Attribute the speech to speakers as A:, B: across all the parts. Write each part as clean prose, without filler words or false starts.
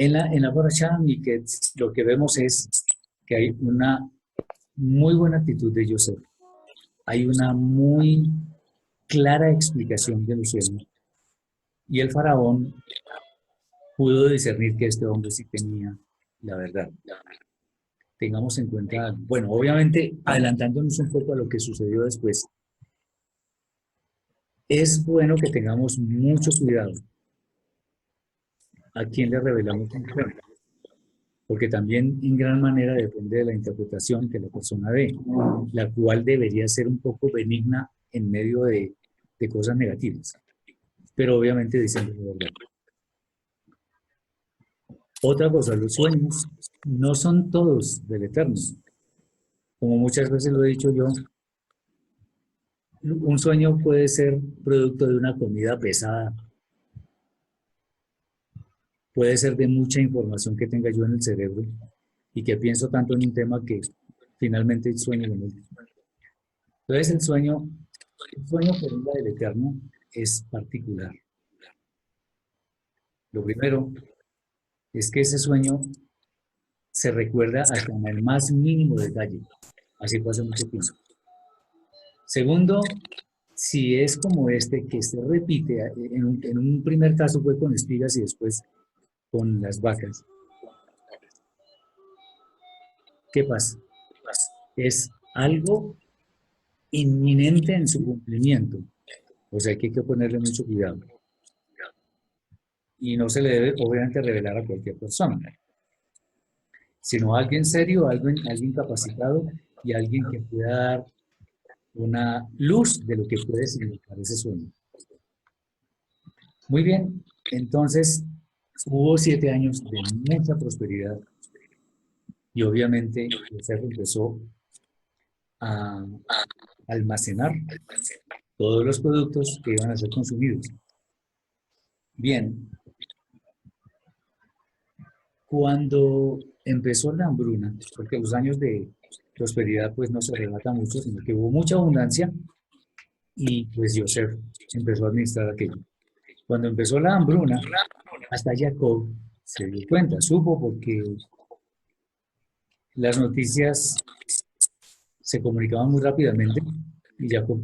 A: En la Parashá Miketz, lo que vemos es que hay una muy buena actitud de Yosef. Hay una muy clara explicación de los sueños. Y el faraón pudo discernir que este hombre sí tenía la verdad. Tengamos en cuenta, bueno, obviamente adelantándonos un poco a lo que sucedió después, es bueno que tengamos mucho cuidado a quién le revelamos un sueño, porque también en gran manera depende de la interpretación que la persona dé, la cual debería ser un poco benigna en medio de cosas negativas, pero obviamente diciendo la verdad. Otra cosa, los sueños no son todos del Eterno. Como muchas veces lo he dicho yo, un sueño puede ser producto de una comida pesada, puede ser de mucha información que tenga yo en el cerebro y que pienso tanto en un tema que finalmente sueño lo mismo. Entonces el sueño por un lado del Eterno es particular. Lo primero es que ese sueño se recuerda hasta en el más mínimo detalle, así fue hace mucho tiempo. Segundo, si es como este, que se repite, en un primer caso fue con espigas y después con las vacas, ¿qué pasa? Es algo inminente en su cumplimiento, o sea que hay que ponerle mucho cuidado. Y no se le debe, obviamente, revelar a cualquier persona, sino a alguien serio, alguien capacitado y alguien que pueda dar una luz de lo que puede significar ese sueño. Muy bien, entonces hubo 7 años de mucha prosperidad y obviamente José empezó a almacenar todos los productos que iban a ser consumidos. Bien, cuando empezó la hambruna, porque los años de prosperidad pues no se relata mucho, sino que hubo mucha abundancia y pues José empezó a administrar aquello. Cuando empezó la hambruna, hasta Jacob se dio cuenta, supo porque las noticias se comunicaban muy rápidamente y Jacob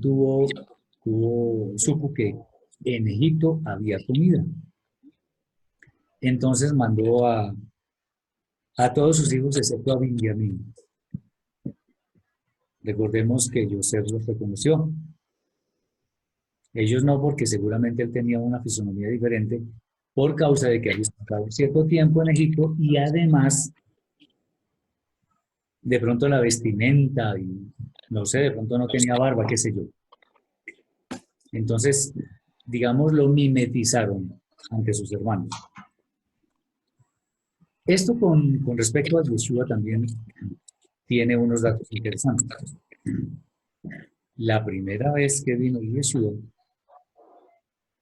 A: supo que en Egipto había comida. Entonces mandó a todos sus hijos excepto a Benjamín. Recordemos que José los reconoció. Ellos no, porque seguramente él tenía una fisonomía diferente por causa de que había estado cierto tiempo en Egipto y además de pronto la vestimenta y no sé, de pronto no tenía barba, qué sé yo. Entonces, digamos, lo mimetizaron ante sus hermanos. Esto con respecto a Yeshua también tiene unos datos interesantes. La primera vez que vino Yeshua,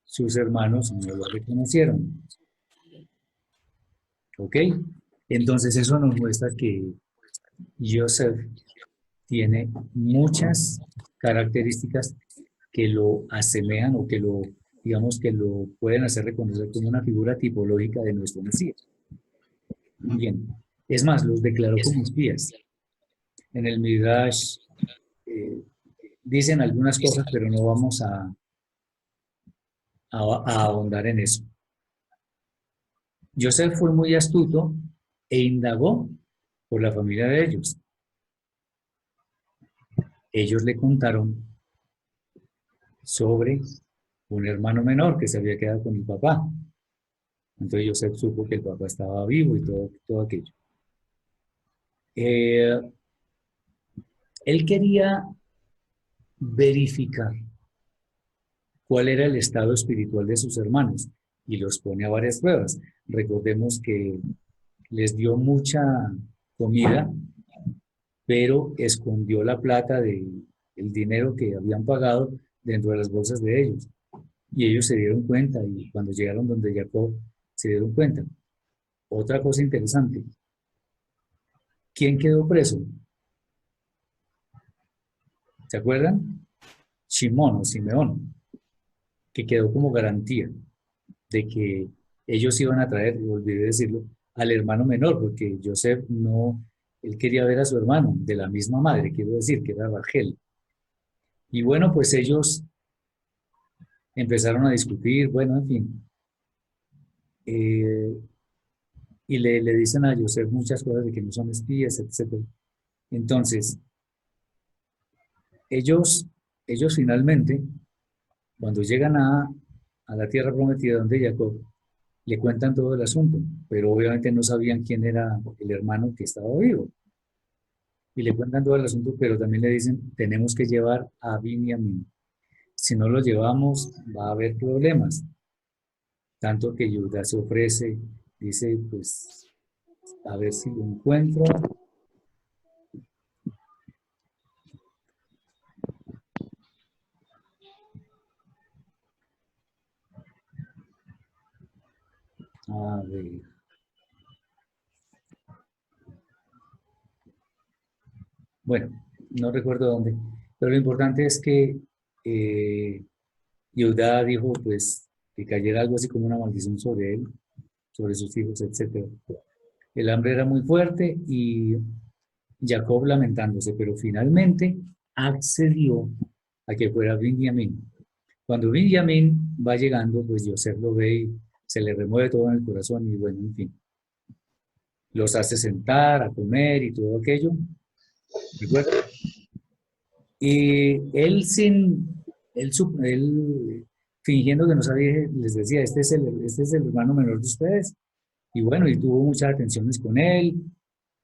A: sus hermanos no lo reconocieron. ¿Ok? Entonces eso nos muestra que Joseph tiene muchas características que lo asemejan o que lo, digamos, que lo pueden hacer reconocer como una figura tipológica de nuestro Mesías. Bien, es más, los declaró como espías. En el Midrash eh, dicen algunas cosas, pero no vamos a ahondar en eso. Joseph fue muy astuto e indagó por la familia de ellos. Ellos le contaron sobre un hermano menor que se había quedado con el papá. Entonces Joseph supo que el papá estaba vivo y todo aquello. Eh, Él quería verificar cuál era el estado espiritual de sus hermanos y los pone a varias pruebas. Recordemos que les dio mucha comida, pero escondió la plata del dinero que habían pagado dentro de las bolsas de ellos. Y ellos se dieron cuenta y cuando llegaron donde Jacob se dieron cuenta. Otra cosa interesante, ¿quién quedó preso? ¿Se acuerdan? Shimón o Simeón, que quedó como garantía de que ellos iban a traer, y olvidé decirlo, al hermano menor, porque Joseph no, él quería ver a su hermano, de la misma madre, quiero decir, que era Rachel. Y bueno, pues ellos empezaron a discutir, bueno, en fin, eh, y le dicen a Joseph muchas cosas de que no son espías, etcétera. Entonces, ellos, ellos finalmente, cuando llegan a la tierra prometida donde Jacob, le cuentan todo el asunto, pero obviamente no sabían quién era el hermano que estaba vivo. Y le cuentan todo el asunto, pero también le dicen, tenemos que llevar a Binyamin. Si no lo llevamos, va a haber problemas. Tanto que Judá se ofrece, dice, pues, a ver si lo encuentro. A ver. Bueno, no recuerdo dónde, pero lo importante es que eh, Judá dijo, pues, que cayera algo así como una maldición sobre él, sobre sus hijos, etcétera. El hambre era muy fuerte y Jacob lamentándose, pero finalmente accedió a que fuera Benjamín. Cuando Benjamín va llegando, pues Joseph lo ve y se le remueve todo en el corazón y bueno, en fin, los hace sentar a comer y todo aquello, ¿recuerda? Y él él fingiendo que no sabía, les decía, este es el hermano menor de ustedes. Y bueno, y tuvo muchas atenciones con él,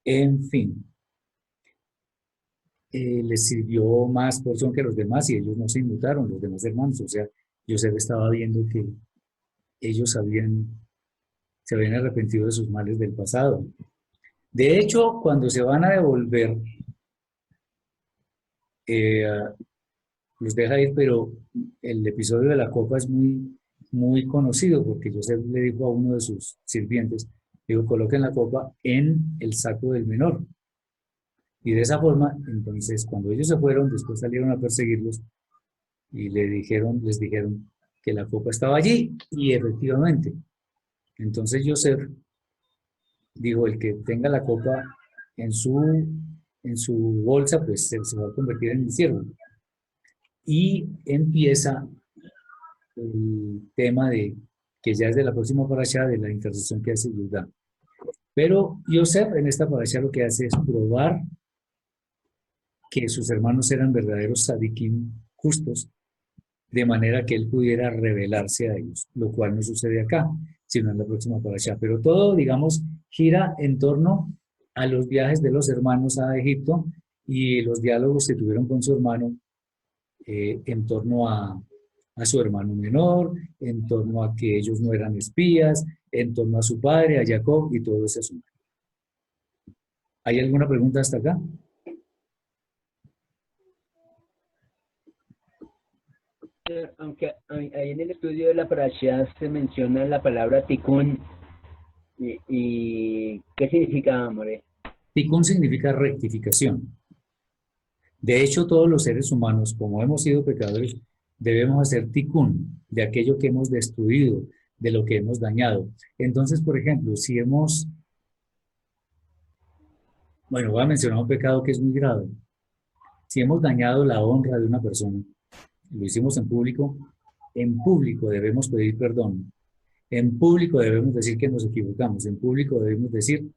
A: en fin. Les sirvió más porción que los demás y ellos no se inmutaron, los demás hermanos. O sea, Joseph estaba viendo que ellos se habían arrepentido de sus males del pasado. De hecho, cuando se van a devolver, eh, los deja ir, pero el episodio de la copa es muy conocido porque Joseph le dijo a uno de sus sirvientes, digo, coloquen la copa en el saco del menor. Y de esa forma, entonces, cuando ellos se fueron, después salieron a perseguirlos y les dijeron que la copa estaba allí y efectivamente. Entonces Joseph dijo, el que tenga la copa en en su bolsa, pues se va a convertir en mi siervo. Y empieza el tema de que ya es de la próxima parasha de la intercesión que hace Judá. Pero Joseph en esta parasha lo que hace es probar que sus hermanos eran verdaderos sadikim justos, de manera que él pudiera revelarse a ellos, lo cual no sucede acá, sino en la próxima parasha. Pero todo, digamos, gira en torno a los viajes de los hermanos a Egipto y los diálogos que tuvieron con su hermano en torno a su hermano menor, en torno a que ellos no eran espías, en torno a su padre, a Jacob y todo ese asunto. ¿Hay alguna pregunta hasta acá?
B: Aunque ahí en el estudio de la parasha se menciona la palabra tikkun, y ¿qué significa, amore?
A: Tikkun significa rectificación. De hecho, todos los seres humanos, como hemos sido pecadores, debemos hacer tikkun de aquello que hemos destruido, de lo que hemos dañado. Entonces, por ejemplo, si hemos, bueno, voy a mencionar un pecado que es muy grave. Si hemos dañado la honra de una persona, lo hicimos en público debemos pedir perdón. En público debemos decir que nos equivocamos. En público debemos decir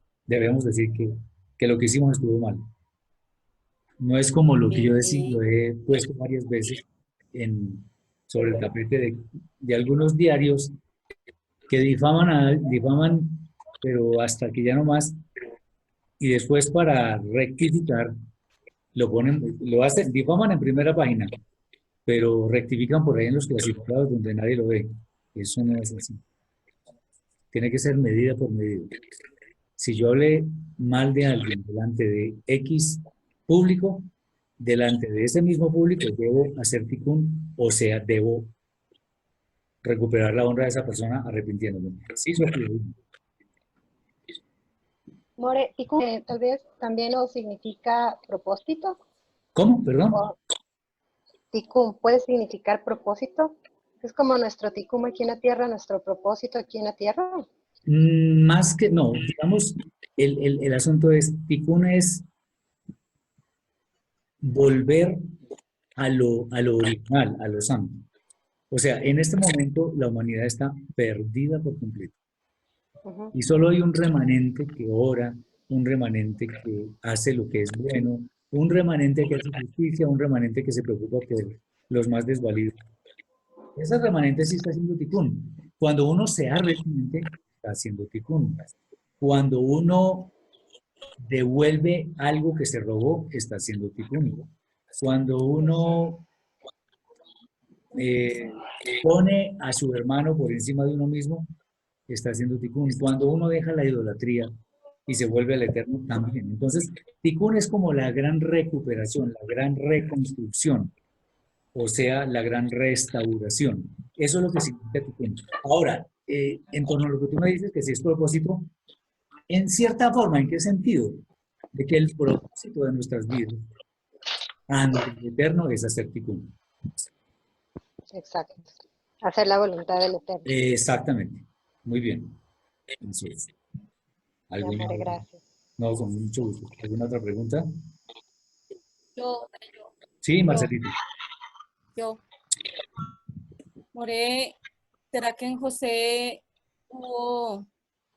A: que lo que hicimos estuvo mal. No es como lo que yo lo he puesto varias veces en, sobre el tapete de algunos diarios que difaman, pero hasta que ya no más, y después para rectificar, lo hacen, difaman en primera página, pero rectifican por ahí en los clasificados donde nadie lo ve. Eso no es así. Tiene que ser medida por medida. Si yo hablé mal de alguien delante de X público, delante de ese mismo público debo hacer ticún, o sea, debo recuperar la honra de esa persona arrepintiéndome. Sí,
C: More, y tal vez también nos significa propósito,
A: ¿cómo? Perdón.
C: o ticum puede significar propósito. Es como nuestro ticum aquí en la tierra, nuestro propósito aquí en la tierra.
A: Más que, no, digamos, el asunto es, tikkun es volver a lo original, a lo santo. O sea, en este momento la humanidad está perdida por completo.
C: Ujú.
A: Y solo hay un remanente que ora, un remanente que hace lo que es bueno, un remanente que hace justicia, un remanente que se preocupa por los más desvalidos. Ese remanente sí está haciendo tikkun. Cuando uno se arrepiente, está haciendo tikkun. Cuando uno devuelve algo que se robó, está haciendo tikkun. Cuando uno pone a su hermano por encima de uno mismo, está haciendo tikkun. Cuando uno deja la idolatría y se vuelve al eterno, también. Entonces, tikkun es como la gran recuperación, la gran reconstrucción, o sea, la gran restauración. Eso es lo que significa tikkun. Ahora, en torno a lo que tú me dices, que si es propósito, en cierta forma, ¿en qué sentido? De que el propósito de nuestras vidas ante el eterno es hacer tikkun.
C: Exacto. Hacer la voluntad del Eterno.
A: Exactamente. Muy bien. Eso es.
C: Ya,
A: ¿Alguna?
C: More, gracias.
A: No, con mucho gusto. ¿Alguna otra pregunta?
D: Yo,
A: Sí,
D: yo,
A: Marcelito.
D: yo. More, ¿será que en José hubo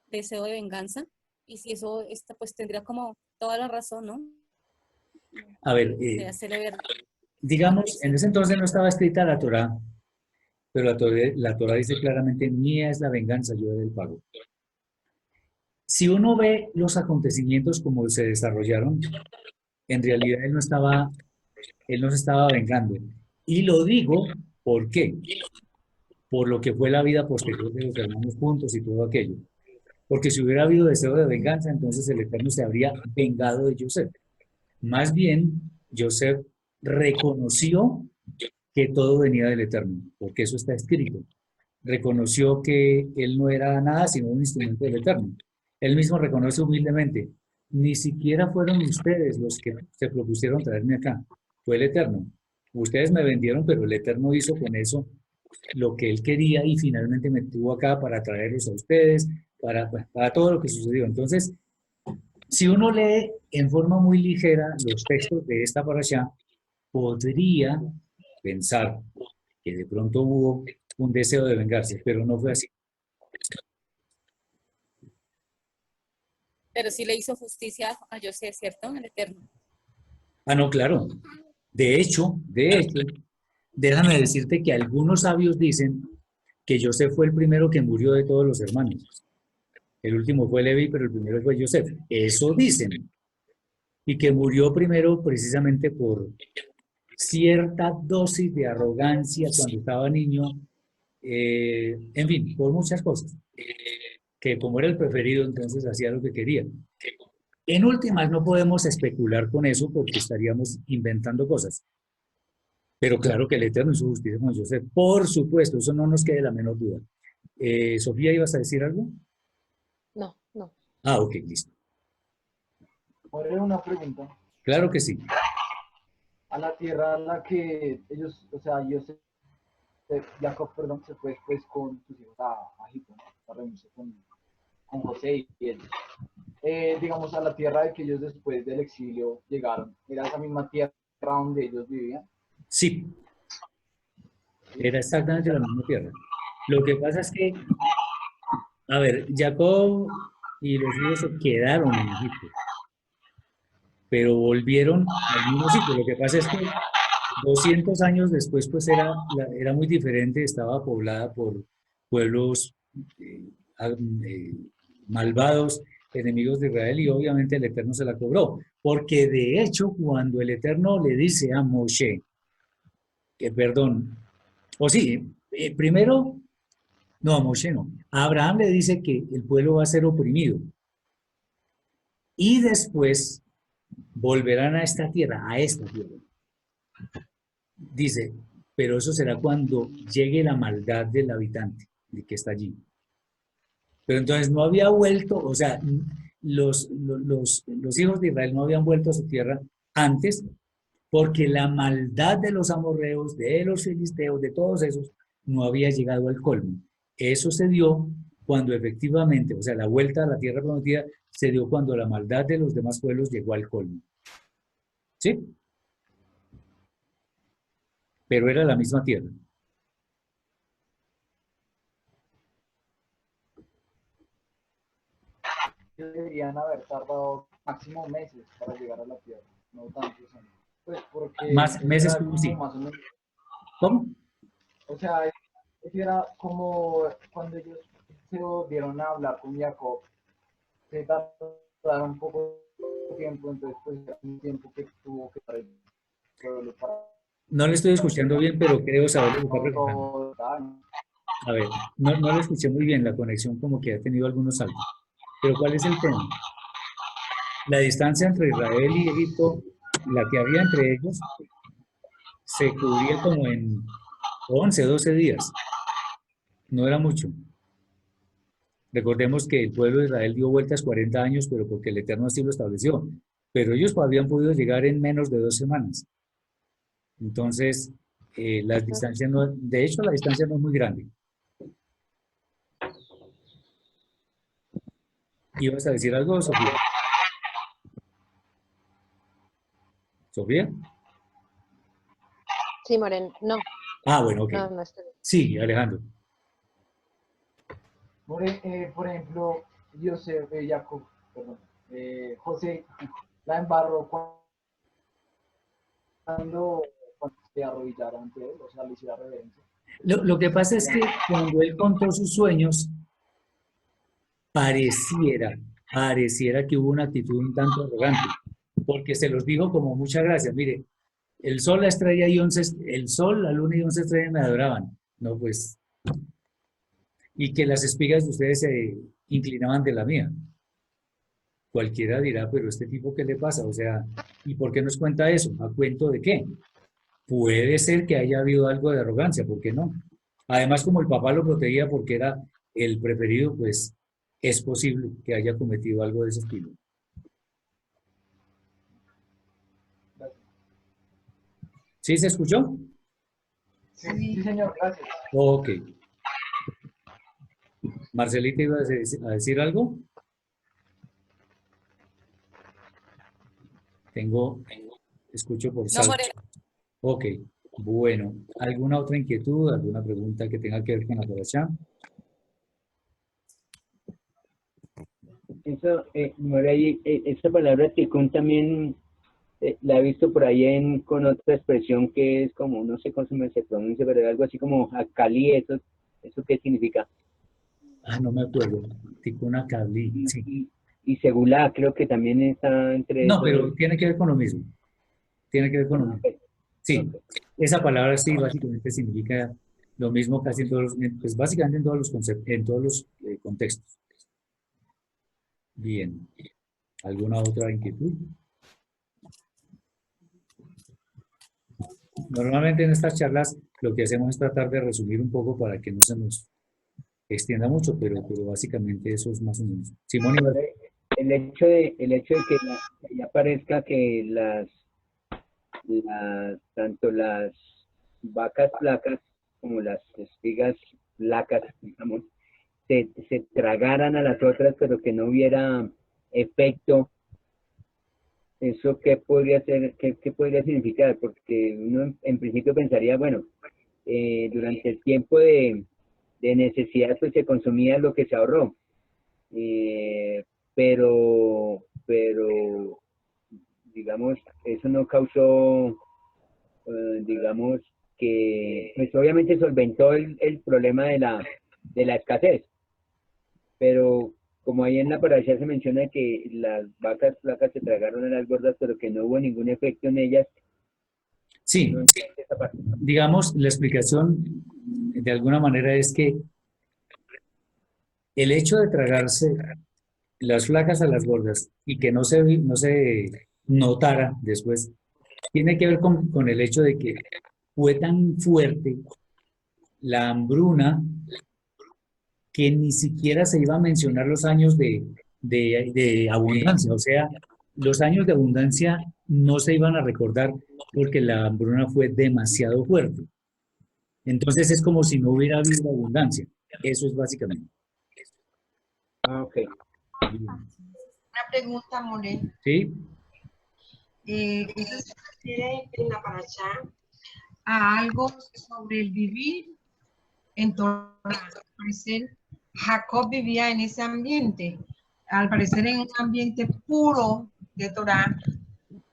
D: deseo de venganza? Y si eso, pues tendría como toda la razón, ¿no?
A: A ver,
D: De hacerle ver.
A: digamos, en ese entonces no estaba escrita la Torá, pero la Torá dice claramente, mía es la venganza, yo daré el pago. Si uno ve los acontecimientos como se desarrollaron, en realidad él no se estaba vengando. Y lo digo, ¿por qué? Por lo que fue la vida posterior de los hermanos juntos y todo aquello. Porque si hubiera habido deseo de venganza, entonces el Eterno se habría vengado de Yosef. Más bien, Yosef reconoció que todo venía del Eterno, porque eso está escrito. Reconoció que él no era nada sino un instrumento del Eterno. Él mismo reconoce humildemente, ni siquiera fueron ustedes los que se propusieron traerme acá, fue el Eterno. Ustedes me vendieron, pero el Eterno hizo con eso lo que él quería y finalmente me tuvo acá para traerlos a ustedes, para todo lo que sucedió. Entonces, si uno lee en forma muy ligera los textos de esta parashá, podría pensar que de pronto hubo un deseo de vengarse, pero no fue así.
D: Pero sí le hizo justicia a José, ¿cierto? El Eterno.
A: Ah, no, claro. De hecho, déjame decirte que algunos sabios dicen que José fue el primero que murió de todos los hermanos. El último fue Levi, pero el primero fue José. Eso dicen. Y que murió primero precisamente por cierta dosis de arrogancia cuando estaba niño, en fin, por muchas cosas, que como era el preferido, entonces hacía lo que quería. En últimas, no podemos especular con eso porque estaríamos inventando cosas. Pero claro que el Eterno hizo justicia con José, por supuesto, eso no nos quede la menor duda. Sofía, ¿ibas a decir algo?
C: No, no.
A: Ah, ok, listo.
E: Ahora una pregunta.
A: Claro que sí.
E: A la tierra a la que ellos, o sea, Jacob, perdón, se fue después con sus hijos a Egipto, ¿no? A reunirse con José y él. Digamos, a la tierra de que ellos después del exilio llegaron, ¿era esa misma tierra donde ellos vivían?
A: Sí, era exactamente la misma tierra. Lo que pasa es que, a ver, Jacob y los hijos se quedaron en Egipto, pero volvieron al mismo sitio. Lo que pasa es que 200 años después, pues era muy diferente, estaba poblada por pueblos eh, ah, eh, malvados, enemigos de Israel, y obviamente el Eterno se la cobró. Porque de hecho, cuando el Eterno le dice a Moshe, perdón, o sí, primero, no, a Moshe no, a Abraham le dice que el pueblo va a ser oprimido, y después volverán a esta tierra, a esta tierra. Dice, pero eso será cuando llegue la maldad del habitante, de que está allí. Pero entonces no había vuelto, o sea, los hijos de Israel no habían vuelto a su tierra antes, porque la maldad de los amorreos, de los filisteos, de todos esos, no había llegado al colmo. Eso se dio cuando efectivamente, o sea, la vuelta a la tierra prometida se dio cuando la maldad de los demás pueblos llegó al colmo. ¿Sí? Pero era la misma tierra.
E: Deberían haber tardado máximo meses para llegar a la Tierra, no tantos años. Pues porque
A: Más meses
E: era
A: como
E: como
A: sí.
E: más o menos,
A: ¿Cómo?
E: o sea, eso era como cuando ellos se volvieron a hablar con Jacob, se tardaron un poco de tiempo, entonces pues era un tiempo que tuvo que estar el pueblo para
A: No le estoy escuchando bien, pero creo saber lo que está preguntando.
E: todo el año.
A: A ver, no lo escuché muy bien, la conexión como que ha tenido algunos saltos. Pero ¿cuál es el tema? La distancia entre Israel y Egipto, la que había entre ellos, se cubría como en 11, 12 días. No era mucho. Recordemos que el pueblo de Israel dio vueltas 40 años, pero porque el Eterno así lo estableció. Pero ellos habían podido llegar en menos de 2 semanas. Entonces, las distancias no, de hecho, la distancia no es muy grande. ¿Ibas a decir algo, Sofía? ¿Sofía?
C: Sí, More, no,
A: Ah, bueno, ok.
C: no estoy.
A: Sí, Alejandro.
E: Por ejemplo, José, Jacob, perdón, José la embarró cuando se arrodillara ante él, o sea, le hiciera reverencia.
A: Lo que pasa es que cuando él contó sus sueños, pareciera que hubo una actitud un tanto arrogante, porque se los dijo como muchas gracias. Mire, el sol, la estrella y 11, el sol, la luna y 11 estrellas me adoraban. No, pues, y que las espigas de ustedes se inclinaban de la mía. Cualquiera dirá, pero este tipo, ¿qué le pasa? O sea, ¿y por qué nos cuenta eso? ¿A cuento de qué? Puede ser que haya habido algo de arrogancia, ¿por qué no? Además, como el papá lo protegía porque era el preferido, pues es posible que haya cometido algo de ese estilo. ¿Sí se escuchó?
E: Sí, señor, gracias.
A: Ok. Marcelita, ¿iba a decir algo? Escucho por
D: No,
A: salto.
D: More,
A: Ok, bueno. ¿Alguna otra inquietud, alguna pregunta que tenga que ver con la parashá?
B: Eso, Moray, esta palabra ticún también la he visto por ahí con otra expresión que es como, no sé cómo se pronuncia, pero algo así como acalí, ¿eso qué significa?
A: Ah, no me acuerdo. Tikkun Kabli, sí.
B: Y segulá, creo que también está entre
A: No,
B: esos.
A: pero tiene que ver con lo mismo. Tiene que ver con lo mismo. Sí, esa palabra sí básicamente significa lo mismo casi en todos los, pues básicamente en todos los conceptos, en todos los contextos. Bien. ¿Alguna otra inquietud? Normalmente en estas charlas lo que hacemos es tratar de resumir un poco para que no se nos extienda mucho, pero básicamente eso es más o menos. Simón,
B: El hecho de que ya parezca que tanto las vacas flacas como las espigas flacas, digamos, se tragaran a las otras, pero que no hubiera efecto. ¿Eso qué podría ser, qué podría significar? Porque uno en principio pensaría, bueno, durante el tiempo de necesidad pues se consumía lo que se ahorró. Pero digamos, eso no causó, digamos, que pues obviamente solventó el problema de la escasez, pero como ahí en la parasha se menciona que las vacas flacas se tragaron a las gordas, pero que no hubo ningún efecto en ellas,
A: sí,
B: no entiendo esa parte.
A: digamos, la explicación de alguna manera es que el hecho de tragarse las flacas a las gordas y que no se notara después, tiene que ver con el hecho de que fue tan fuerte la hambruna que ni siquiera se iba a mencionar los años de abundancia. O sea, los años de abundancia no se iban a recordar porque la hambruna fue demasiado fuerte. Entonces es como si no hubiera habido abundancia. Eso es básicamente.
B: Ah, ok.
A: Bien.
F: Una pregunta, More.
A: ¿Sí?
F: Eso se refiere en la parashá a algo sobre el vivir en Torah. Al parecer, Jacob vivía en ese ambiente, al parecer en un ambiente puro de Torah,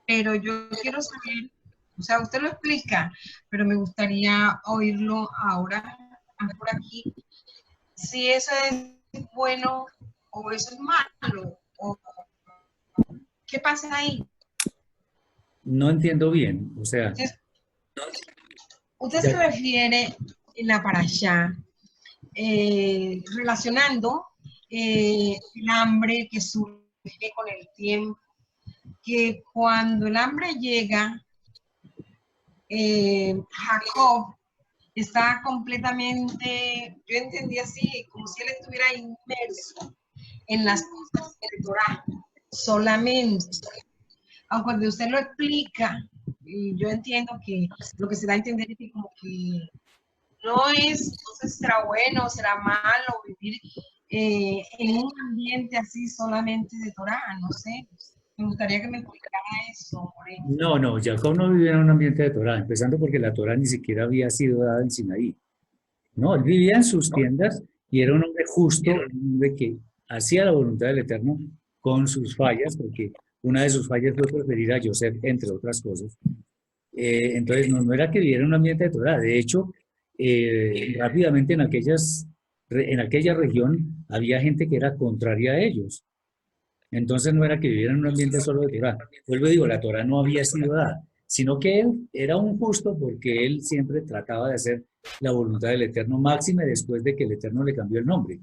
F: pero yo quiero saber, o sea, usted lo explica, pero me gustaría oírlo ahora, por aquí, si eso es bueno o eso es malo, o qué pasa ahí.
A: No entiendo bien. O sea,
F: Usted
A: ya-
F: se refiere en la parashá relacionando el hambre que surge con el tiempo, que cuando el hambre llega, Jacob está completamente, yo entendí así, como si él estuviera inmerso en las cosas de Torah, solamente. Aunque cuando usted lo explica, y yo entiendo que lo que se da a entender es que como que no es, no sé si será bueno o será malo vivir en un ambiente así solamente de Torah, no sé. Me gustaría que me explicara eso, Moreno.
A: no, no, Jacob no vivía en un ambiente de Torah, empezando porque la Torah ni siquiera había sido dada en Sinaí. No, él vivía en sus tiendas y era un hombre justo, un hombre que hacía la voluntad del Eterno con sus fallas, porque una de sus fallas fue preferir a Joseph, entre otras cosas. Entonces, no, no era que viviera en un ambiente de Torah. De hecho, rápidamente en aquella región había gente que era contraria a ellos. Entonces, no era que viviera en un ambiente solo de Torah. Vuelvo y digo, la Torah no había sido dada, sino que él era un justo porque él siempre trataba de hacer la voluntad del Eterno máxima después de que el Eterno le cambió el nombre.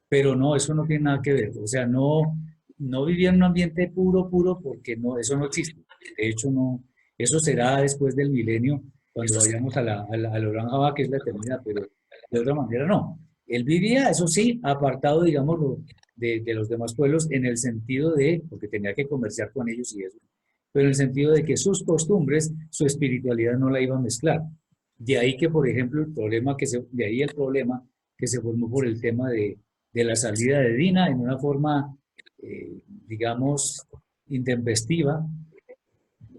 A: Pero no, eso no tiene nada que ver. O sea, no, no vivía en un ambiente puro, puro, porque no, eso no existe. De hecho, no, eso será después del milenio, cuando vayamos a la Olam Jabá, que es la eternidad, pero de otra manera no. Él vivía, eso sí, apartado, digamos, de los demás pueblos, en el sentido de, porque tenía que comerciar con ellos y eso, pero en el sentido de que sus costumbres, su espiritualidad no la iba a mezclar. De ahí que, por ejemplo, de ahí el problema que se formó por el tema de la salida de Dina en una forma, digamos, intempestiva,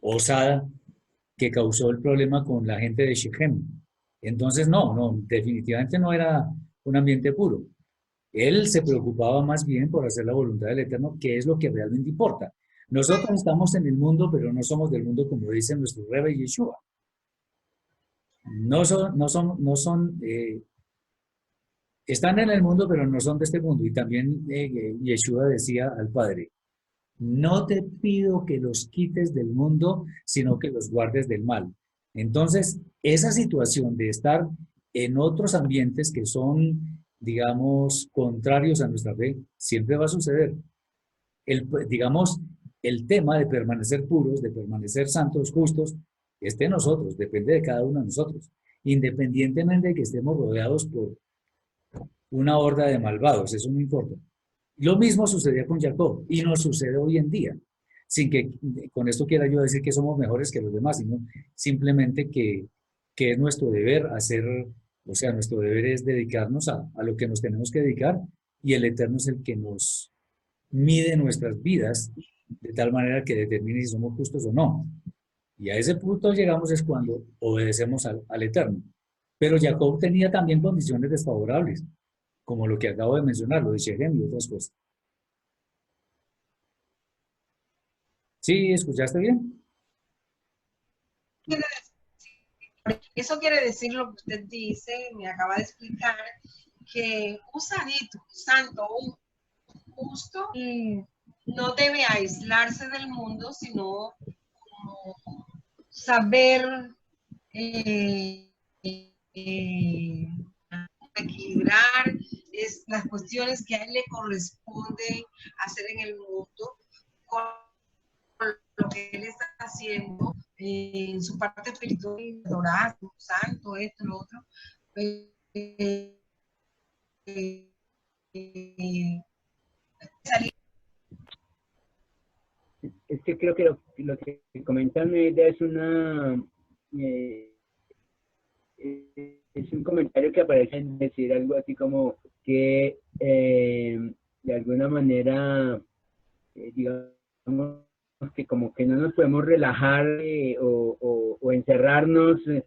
A: osada, que causó el problema con la gente de Shechem. Entonces, no, no, definitivamente no era un ambiente puro. Él se preocupaba más bien por hacer la voluntad del Eterno, que es lo que realmente importa. Nosotros estamos en el mundo, pero no somos del mundo, como dice nuestro Rebbe Yeshua. Están en el mundo, pero no son de este mundo. Y también Yeshua decía al Padre, no te pido que los quites del mundo, sino que los guardes del mal. Entonces, esa situación de estar en otros ambientes que son, digamos, contrarios a nuestra fe, siempre va a suceder. Digamos, el tema de permanecer puros, de permanecer santos, justos, es de nosotros, depende de cada uno de nosotros, independientemente de que estemos rodeados por una horda de malvados, eso no importa. Lo mismo sucedía con Jacob y nos sucede hoy en día, sin que con esto quiera yo decir que somos mejores que los demás, sino simplemente que es nuestro deber hacer, o sea, nuestro deber es dedicarnos a lo que nos tenemos que dedicar y el Eterno es el que nos mide nuestras vidas de tal manera que determine si somos justos o no. Y a ese punto llegamos es cuando obedecemos al Eterno. Pero Jacob tenía también condiciones desfavorables, como lo que acabo de mencionar, lo de Shechem y otras cosas. ¿Sí? ¿Escuchaste bien?
F: Eso quiere decir lo que usted dice, me acaba de explicar, que un sanito, un santo, un justo, no debe aislarse del mundo, sino saber equilibrar las cuestiones que a él le corresponde hacer en el mundo con lo que él está haciendo en su parte espiritual, adorar, santo, esto, lo otro. Salir.
B: Es que creo que lo que comentan ella es un comentario que aparece en decir algo así como que de alguna manera, digamos que como que no nos podemos relajar o encerrarnos
F: Lástima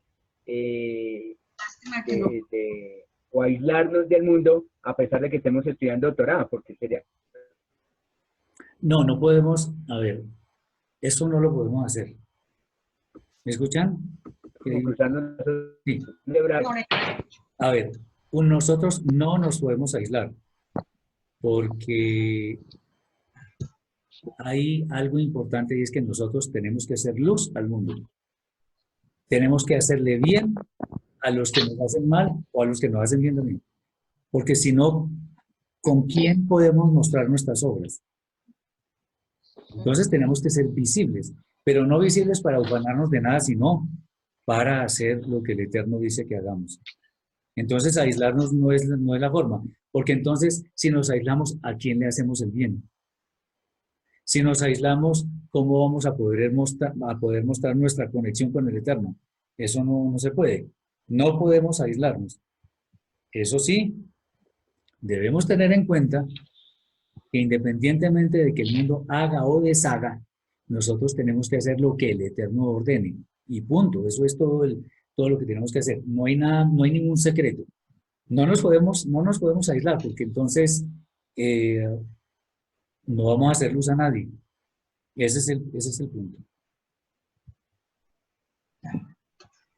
F: que no.
B: o aislarnos del mundo a pesar de que estemos estudiando doctorado, porque sería
A: No, no podemos, a ver, eso no lo podemos hacer. ¿Me escuchan?
B: como cruzarnos
A: Sí.
B: de brazos.
F: More,
A: A ver, nosotros no nos podemos aislar porque hay algo importante y es que nosotros tenemos que hacer luz al mundo. Tenemos que hacerle bien a los que nos hacen mal o a los que nos hacen bien también. Porque si no, ¿con quién podemos mostrar nuestras obras? Entonces tenemos que ser visibles, pero no visibles para ufanarnos de nada, sino para hacer lo que el Eterno dice que hagamos. Entonces aislarnos no es la forma, porque entonces si nos aislamos, ¿a quién le hacemos el bien? Si nos aislamos, ¿cómo vamos a poder mostrar nuestra conexión con el Eterno? Eso no se puede. No podemos aislarnos. Eso sí, debemos tener en cuenta que independientemente de que el mundo haga o deshaga, nosotros tenemos que hacer lo que el Eterno ordene. Y punto. Eso es todo lo que tenemos que hacer. No hay nada, no hay ningún secreto. No nos podemos aislar, porque entonces no vamos a hacer luz a nadie. Ese es el punto.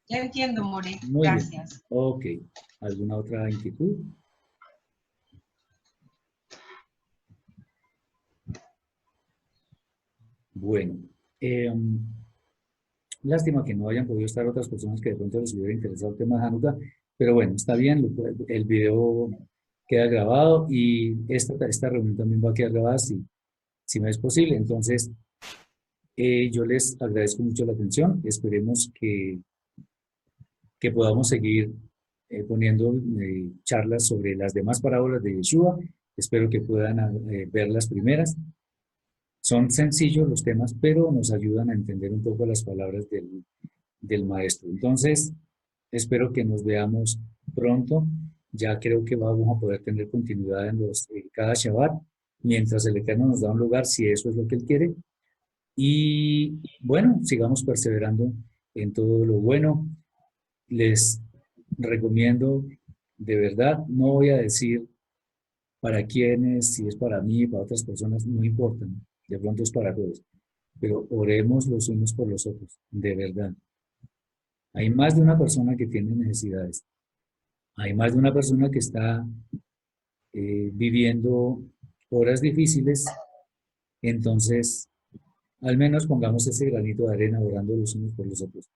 F: ya entiendo, More.
A: Muy bien.
F: Gracias.
A: Ok. ¿Alguna otra inquietud? Bueno. Lástima que no hayan podido estar otras personas que de pronto les hubiera interesado el tema de Hanukkah, pero bueno, está bien, el video queda grabado y esta reunión también va a quedar grabada si me es posible. Entonces, yo les agradezco mucho la atención. Esperemos que podamos seguir poniendo charlas sobre las demás parábolas de Yeshua. Espero que puedan ver las primeras. Son sencillos los temas, pero nos ayudan a entender un poco las palabras del maestro. Entonces, espero que nos veamos pronto. Ya creo que vamos a poder tener continuidad en cada Shabbat, mientras el Eterno nos da un lugar, si eso es lo que Él quiere. Y bueno, sigamos perseverando en todo lo bueno. Les recomiendo, de verdad, no voy a decir para quiénes, si es para mí, para otras personas, no importa, de pronto es para todos, pero oremos los unos por los otros, de verdad. Hay más de una persona que tiene necesidades, hay más de una persona que está viviendo horas difíciles, entonces al menos pongamos ese granito de arena orando los unos por los otros.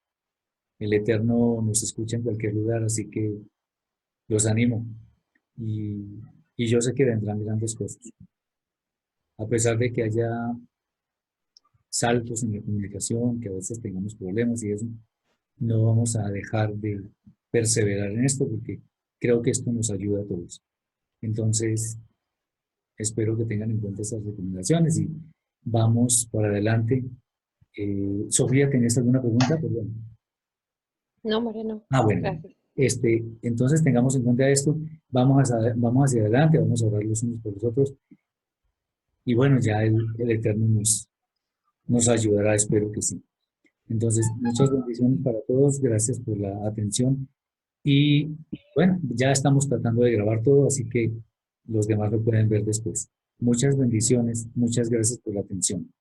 A: El Eterno nos escucha en cualquier lugar, así que los animo. Y yo sé que vendrán grandes cosas. A pesar de que haya saltos en la comunicación, que a veces tengamos problemas y eso, no vamos a dejar de perseverar en esto porque creo que esto nos ayuda a todos. Entonces, espero que tengan en cuenta estas recomendaciones y vamos para adelante. Sofía, ¿tenías alguna pregunta? Perdón.
C: No, Moreno.
A: Ah, bueno.
C: Gracias.
A: Entonces tengamos en cuenta esto, vamos hacia adelante, vamos a orar los unos por los otros. Y bueno, ya el Eterno nos ayudará, espero que sí. Entonces, muchas bendiciones para todos, gracias por la atención. Y bueno, ya estamos tratando de grabar todo, así que los demás lo pueden ver después. Muchas bendiciones, muchas gracias por la atención.